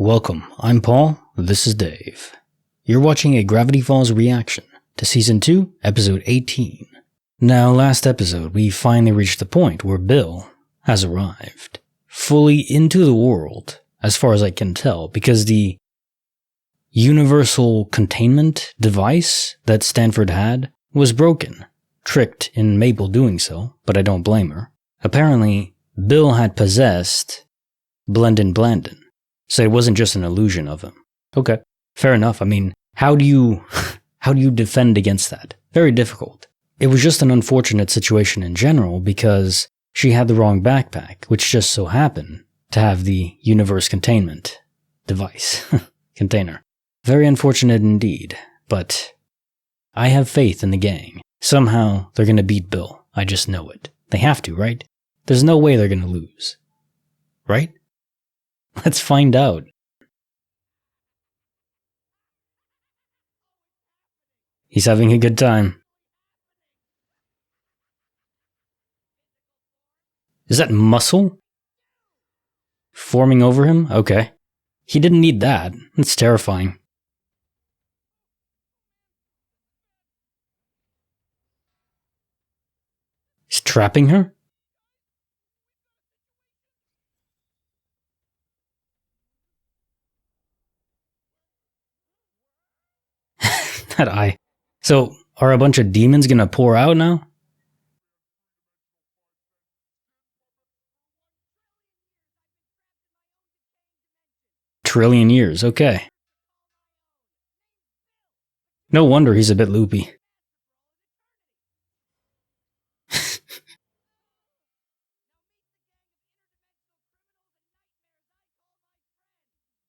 Welcome, I'm Paul, this is Dave. You're watching a Gravity Falls reaction to Season 2, Episode 18. Now, last episode, we finally reached the point where Bill has arrived. Fully into the world, as far as I can tell, because the universal containment device that Stanford had was broken. Tricked in Mabel doing so, but I don't blame her. Apparently, Bill had possessed Blendin Blandin. So it wasn't just an illusion of him. Okay, fair enough. I mean, how do you defend against that? Very difficult. It was just an unfortunate situation in general because she had the wrong backpack, which just so happened to have the universe containment device container. Very unfortunate indeed, but I have faith in the gang. Somehow they're gonna beat Bill. I just know it. They have to, right? There's no way they're gonna lose. Right? Let's find out. He's having a good time. Is that muscle forming over him? Okay. He didn't need that. That's terrifying. He's trapping her? That eye. So, are a bunch of demons gonna pour out now? Trillion years, okay. No wonder he's a bit loopy.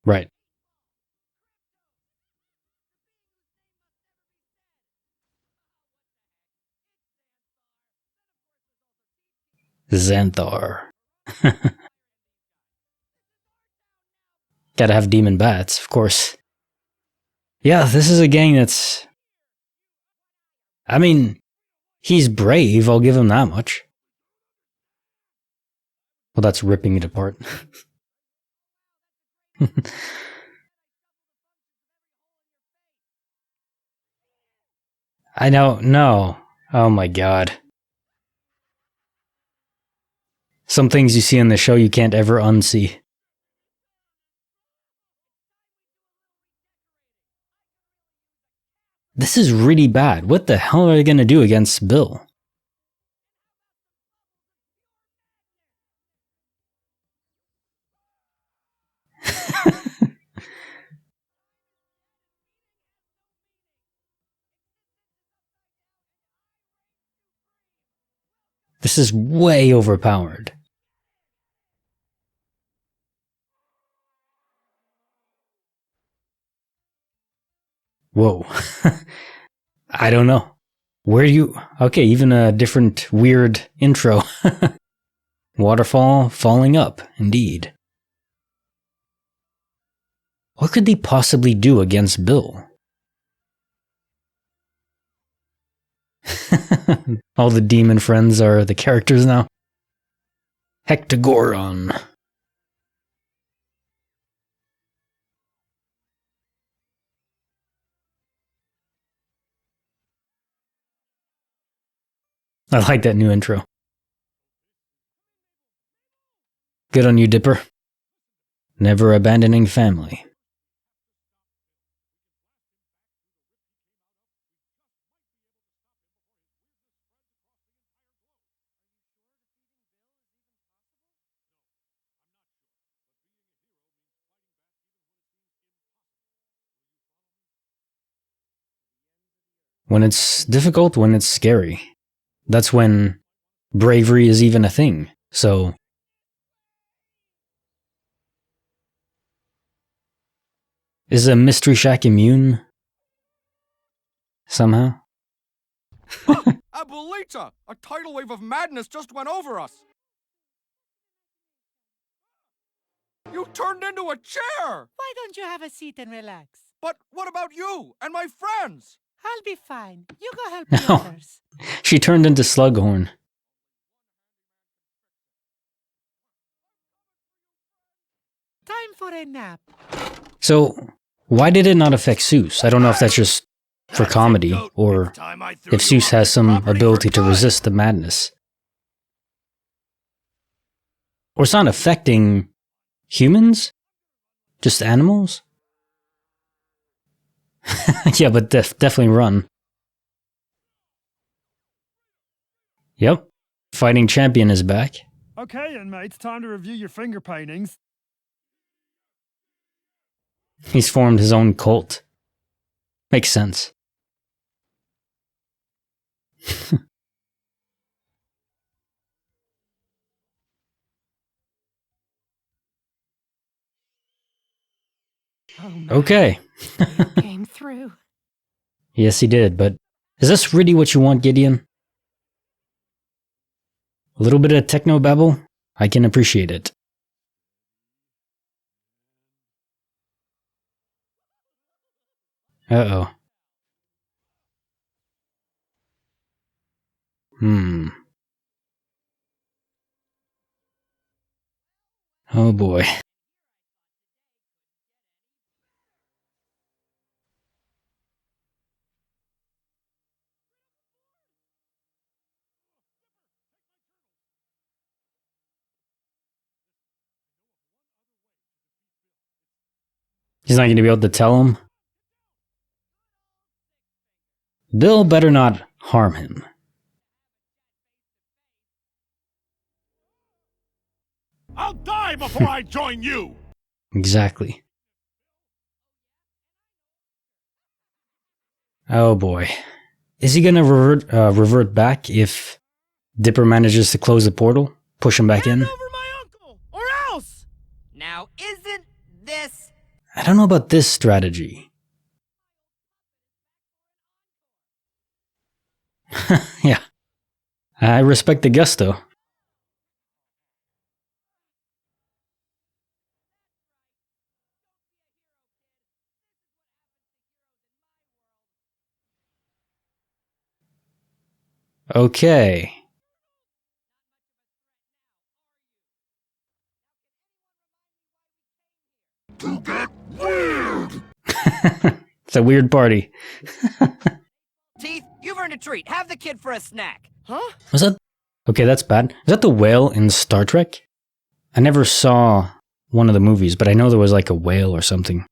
Right. Xanthar. Gotta have demon bats, of course. Yeah, this is a gang that's... I mean, he's brave, I'll give him that much. Well, that's ripping it apart. I know, no. Oh my god. Some things you see in the show you can't ever unsee. This is really bad. What the hell are they gonna do against Bill? This is way overpowered. Whoa. I don't know. Where do you... Okay, even a different weird intro. Waterfall falling up, indeed. What could they possibly do against Bill? All the demon friends are the characters now. Hectagoron. I like that new intro. Good on you, Dipper. Never abandoning family. When it's difficult, when it's scary. That's when bravery is even a thing. So... Is a Mystery Shack immune? Somehow? Abuelita! A tidal wave of madness just went over us! You turned into a chair! Why don't you have a seat and relax? But what about you and my friends? I'll be fine. You go help the No. others. She turned into Slughorn. Time for a nap. So, why did it not affect Zeus? I don't know if that's just for comedy, or if Zeus has some ability to resist the madness. Or it's not affecting humans? Just animals? Yeah, but definitely run. Yep. Fighting champion is back. Okay, inmates, time to review your finger paintings. He's formed his own cult. Makes sense. Oh, man. Okay. He came through. Yes, he did, but is this really what you want, Gideon? A little bit of technobabble? I can appreciate it. Uh-oh. Oh boy. He's not going to be able to tell him? Bill better not harm him. I'll die before I join you! Exactly. Oh boy. Is he gonna revert back if Dipper manages to close the portal? Push him back in? Hand over my uncle, or else! Now, isn't this... I don't know about this strategy. Yeah. I respect the gusto. Okay. It's a weird party. Teeth, you've earned a treat. Have the kid for a snack. Huh? Was that... Okay, that's bad. Is that the whale in Star Trek? I never saw one of the movies, but I know there was like a whale or something.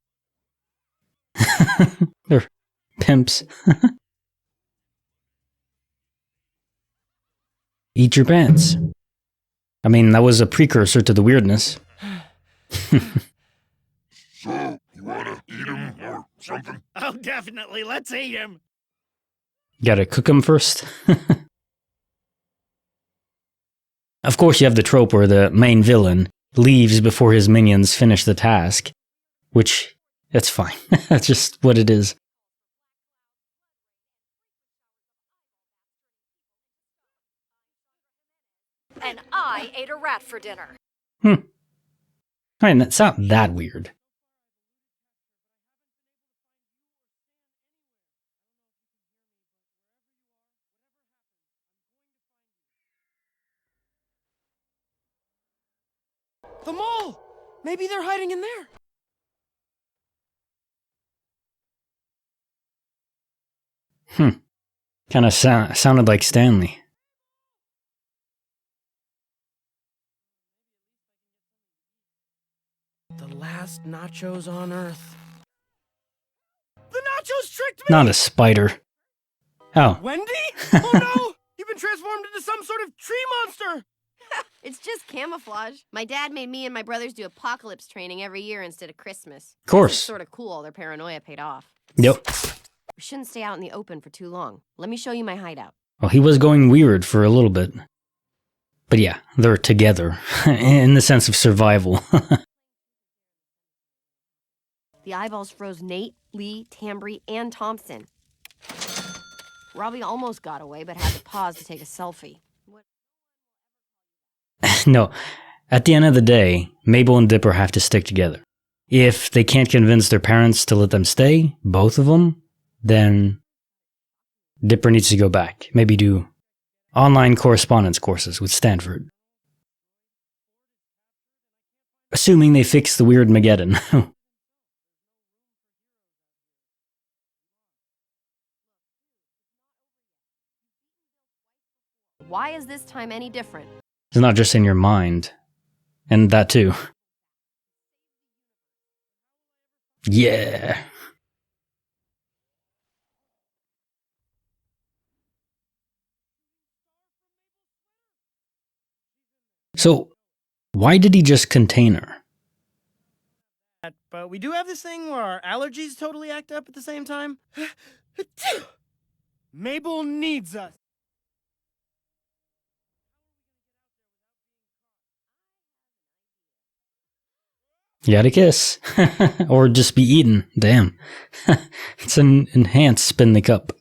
They're pimps. Eat your pants. I mean, that was a precursor to the weirdness. So, you wanna eat him or something? Oh, definitely. Let's eat him. Gotta cook him first. Of course, you have the trope where the main villain leaves before his minions finish the task. Which, that's fine. That's just what it is. And I ate a rat for dinner. I mean, that's not that weird. The mall! Maybe they're hiding in there. Kinda sounded like Stanley. The last nachos on Earth. The nachos tricked me! Not a spider. Oh. Wendy? Oh no! You've been transformed into some sort of tree monster! It's just camouflage. My dad made me and my brothers do apocalypse training every year instead of Christmas. Of course. It's sort of cool. All their paranoia paid off. Yep. We shouldn't stay out in the open for too long. Let me show you my hideout. Well, he was going weird for a little bit. But yeah, they're together. In the sense of survival. The eyeballs froze Nate, Lee, Tambry, and Thompson. Robbie almost got away, but had to pause to take a selfie. No. At the end of the day, Mabel and Dipper have to stick together. If they can't convince their parents to let them stay, both of them, then Dipper needs to go back. Maybe do online correspondence courses with Stanford. Assuming they fix the weird Mageddon. Why is this time any different? It's not just in your mind. And that too. Yeah. So, why did he just contain her? But we do have this thing where our allergies totally act up at the same time. Mabel needs us. You gotta kiss. Or just be eaten. Damn. It's an enhanced spin the cup.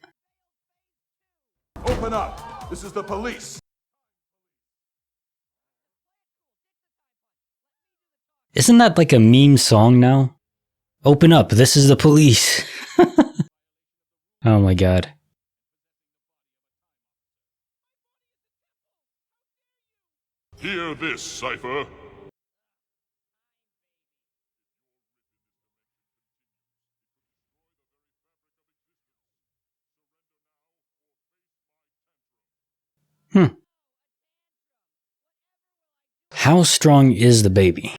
Open up. This is the police. Isn't that like a meme song now? Open up, this is the police. Oh my god. Hear this, Cypher. How strong is the baby?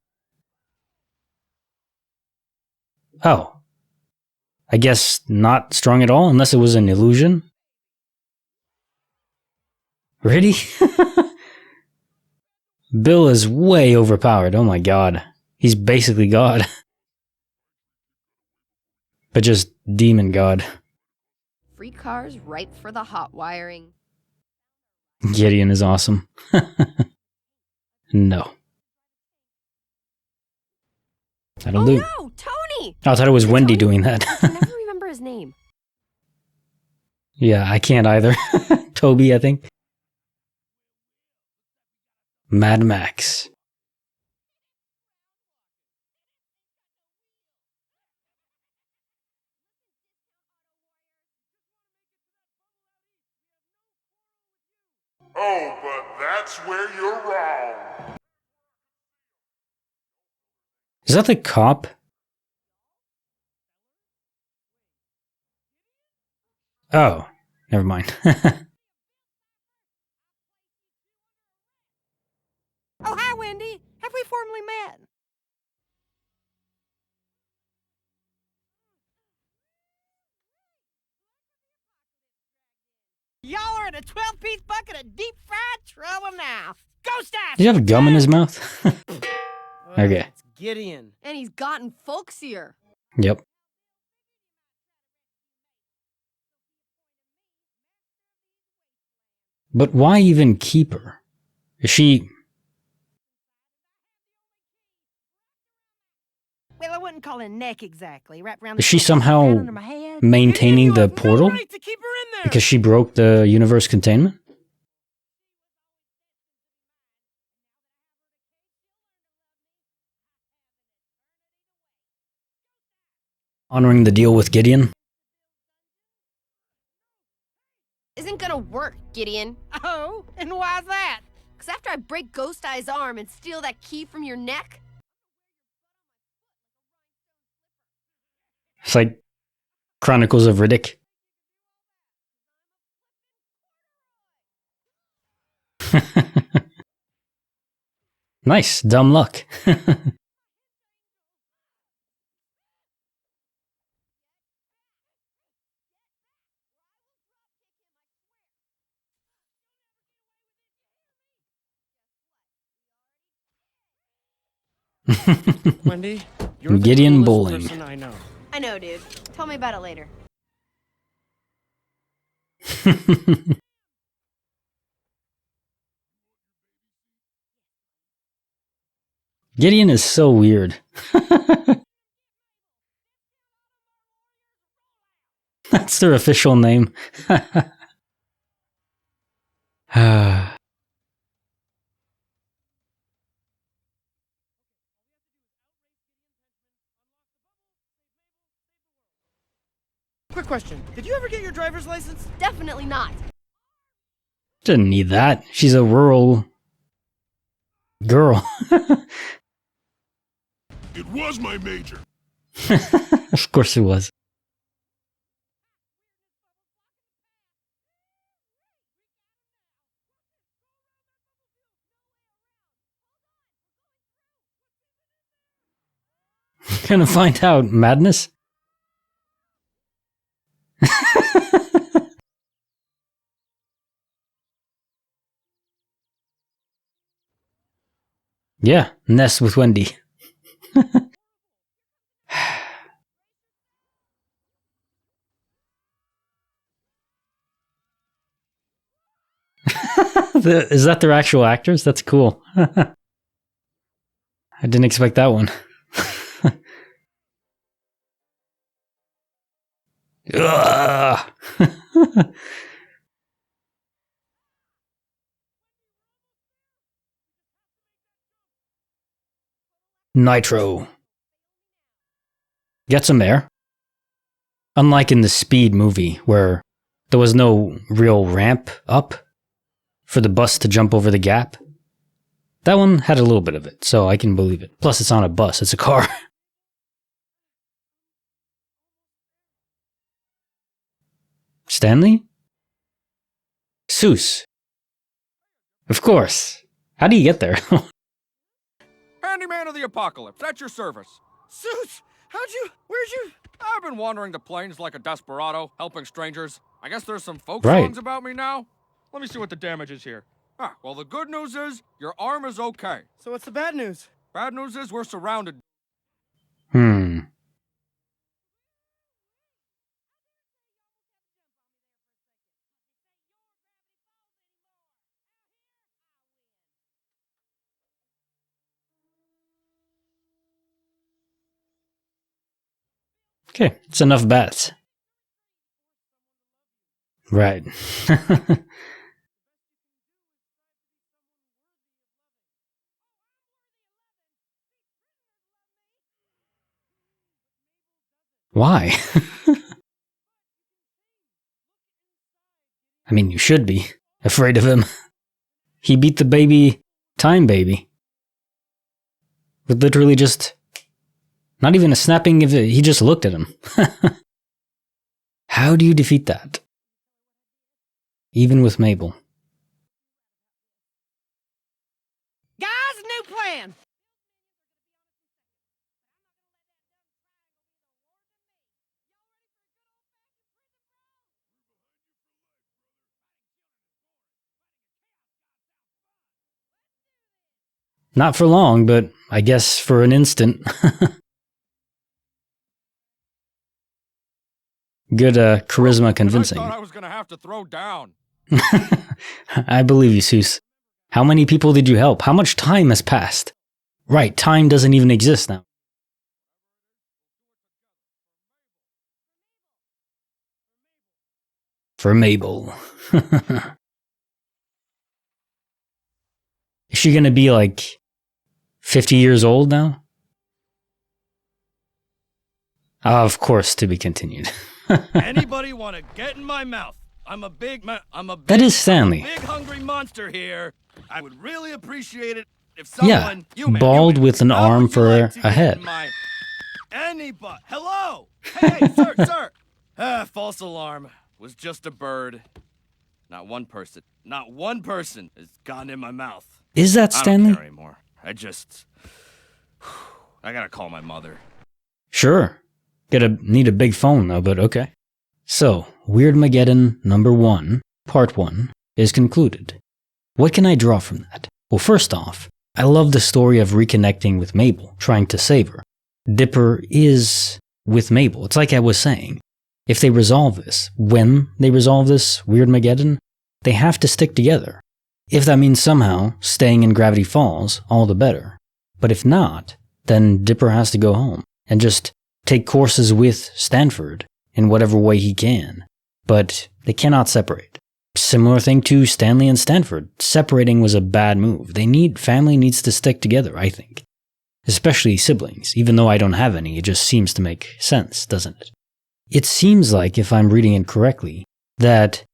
Oh. I guess not strong at all, unless it was an illusion? Really? Bill is way overpowered, oh my god. He's basically God. But just demon God. Free cars ripe for the hot wiring. Gideon is awesome. No. That'll do. No, Tony! I thought it was Wendy Tony? doing that. I can never remember his name. Yeah, I can't either. Toby, I think. Mad Max. Oh, but that's where you're wrong. Is that the cop? Oh, never mind. Oh, hi, Wendy. Have we formally met? Y'all are in a 12-piece bucket of deep-fried trouble now. Ghost ass! Did he have gum in his mouth? Okay. It's Gideon. And he's gotten folksier. Yep. But why even keep her? Is she... Well, I wouldn't call it a neck exactly. Wrapped around Is she somehow under my head. maintaining the You have no portal? right to keep her in there. Because she broke the universe containment? Honoring the deal with Gideon? Isn't gonna work, Gideon. Oh, and why's that? Because after I break Ghost Eye's arm and steal that key from your neck, It's like Chronicles of Riddick. Nice, dumb luck. Wendy, you're the Gideon coolest Bowling. person I know. I know, dude. Tell me about it later. Gideon is so weird. That's their official name. Quick question. Did you ever get your driver's license? Definitely not. Didn't need that. She's a rural girl. It was my major. Of course it was. Gonna find out, madness. Yeah, nest with Wendy. Is that their actual actors? That's cool. I didn't expect that one. Ugh. Nitro. Get some air. Unlike in the Speed movie, where there was no real ramp up for the bus to jump over the gap, that one had a little bit of it, so I can believe it. Plus, it's on a bus, it's a car. Stanley? Seuss. Of course. How do you get there? Handyman of the apocalypse, at your service. Suits, where'd you? I've been wandering the plains like a desperado, helping strangers. I guess there's some folk Right. songs about me now. Let me see what the damage is here. Well, the good news is, your arm is okay. So what's the bad news? Bad news is, we're surrounded. Okay, it's enough bats. Right. Why? I mean, you should be afraid of him. He beat the baby, Time Baby. With literally just, not even a snapping of it, he just looked at him. How do you defeat that? Even with Mabel. Guys, new plan. Not for long, but I guess for an instant. Good charisma convincing. I thought I was gonna have to throw down. I believe you, Seuss. How many people did you help? How much time has passed? Right, time doesn't even exist now. For Mabel. Is she gonna be like 50 years old now? Of course, to be continued. Anybody want to get in my mouth? That is Stanley. Big hungry monster here. I would really appreciate it if Yeah, someone, you man, bald you man, with an how arm would you for like to a get head. in my- Anybody? Hello? Hey, sir, sir. False alarm. Was just a bird. Not one person has gotten in my mouth. Is that I don't Stanley? care anymore. I gotta call my mother. Sure. Need a big phone though, but okay. So, Weirdmageddon number 1, part 1, is concluded. What can I draw from that? Well, first off, I love the story of reconnecting with Mabel, trying to save her. Dipper is with Mabel. It's like I was saying. If they resolve this, when they resolve this Weirdmageddon, they have to stick together. If that means somehow staying in Gravity Falls, all the better. But if not, then Dipper has to go home and just take courses with Stanford in whatever way he can. But they cannot separate. Similar thing to Stanley and Stanford. Separating was a bad move. Family needs to stick together, I think. Especially siblings. Even though I don't have any, it just seems to make sense, doesn't it? It seems like, if I'm reading it correctly, that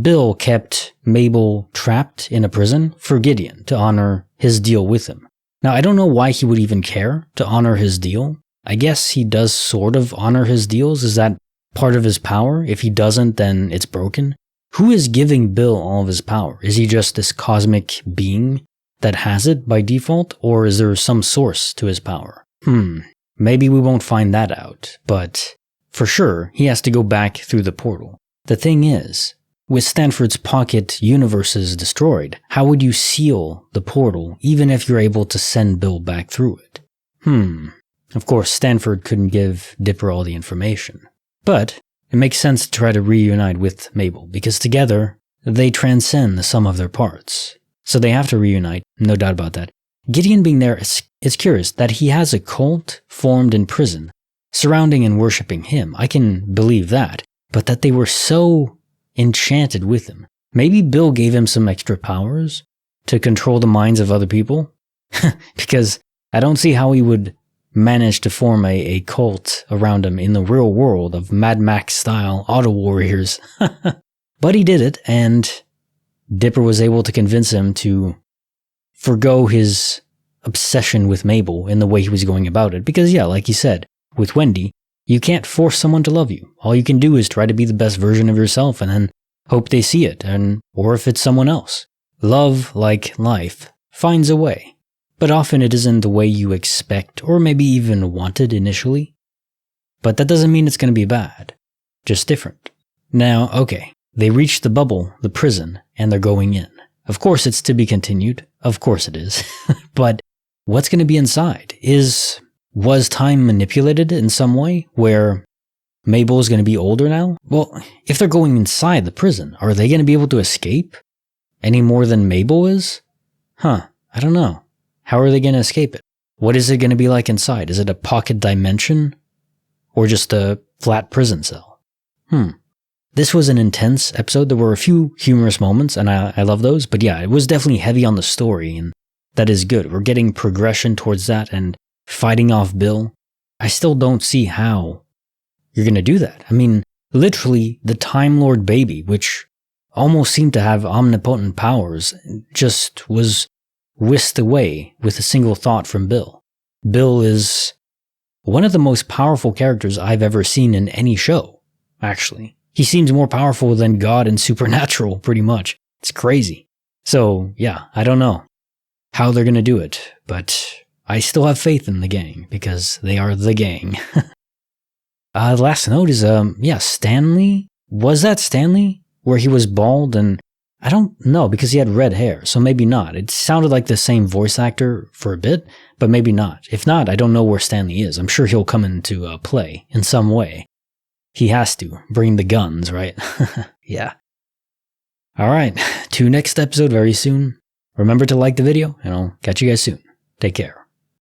Bill kept Mabel trapped in a prison for Gideon to honor his deal with him. Now, I don't know why he would even care to honor his deal. I guess he does sort of honor his deals. Is that part of his power? If he doesn't, then it's broken. Who is giving Bill all of his power? Is he just this cosmic being that has it by default? Or is there some source to his power? Maybe we won't find that out. But for sure, he has to go back through the portal. The thing is, with Stanford's pocket universes destroyed, how would you seal the portal even if you're able to send Bill back through it? Of course, Stanford couldn't give Dipper all the information. But it makes sense to try to reunite with Mabel, because together, they transcend the sum of their parts. So they have to reunite, no doubt about that. Gideon being there is curious that he has a cult formed in prison, surrounding and worshipping him. I can believe that. But that they were so enchanted with him. Maybe Bill gave him some extra powers to control the minds of other people? Because I don't see how he would manage to form a cult around him in the real world of Mad Max-style auto warriors. But he did it, and Dipper was able to convince him to forgo his obsession with Mabel in the way he was going about it. Because yeah, like he said, with Wendy, you can't force someone to love you. All you can do is try to be the best version of yourself and then hope they see it, or if it's someone else. Love, like life, finds a way. But often it isn't the way you expect or maybe even wanted initially. But that doesn't mean it's going to be bad. Just different. Now, okay, they reach the bubble, the prison, and they're going in. Of course it's to be continued. Of course it is. But what's going to be inside? Was time manipulated in some way where Mabel is going to be older now? Well, if they're going inside the prison, are they going to be able to escape any more than Mabel is? I don't know. How are they going to escape it? What is it going to be like inside? Is it a pocket dimension? Or just a flat prison cell? This was an intense episode. There were a few humorous moments, and I love those. But yeah, it was definitely heavy on the story, and that is good. We're getting progression towards that, and fighting off Bill. I still don't see how you're going to do that. I mean, literally, the Time Lord baby, which almost seemed to have omnipotent powers, just was whisked away with a single thought from Bill. Bill is one of the most powerful characters I've ever seen in any show, actually. He seems more powerful than God and Supernatural, pretty much. It's crazy. So, yeah, I don't know how they're going to do it, but I still have faith in the gang, because they are the gang. The last note is, Stanley? Was that Stanley? Where he was bald and... I don't know, because he had red hair, so maybe not. It sounded like the same voice actor for a bit, but maybe not. If not, I don't know where Stanley is. I'm sure he'll come into play in some way. He has to. Bring the guns, right? Yeah. Alright, to next episode very soon. Remember to like the video, and I'll catch you guys soon. Take care.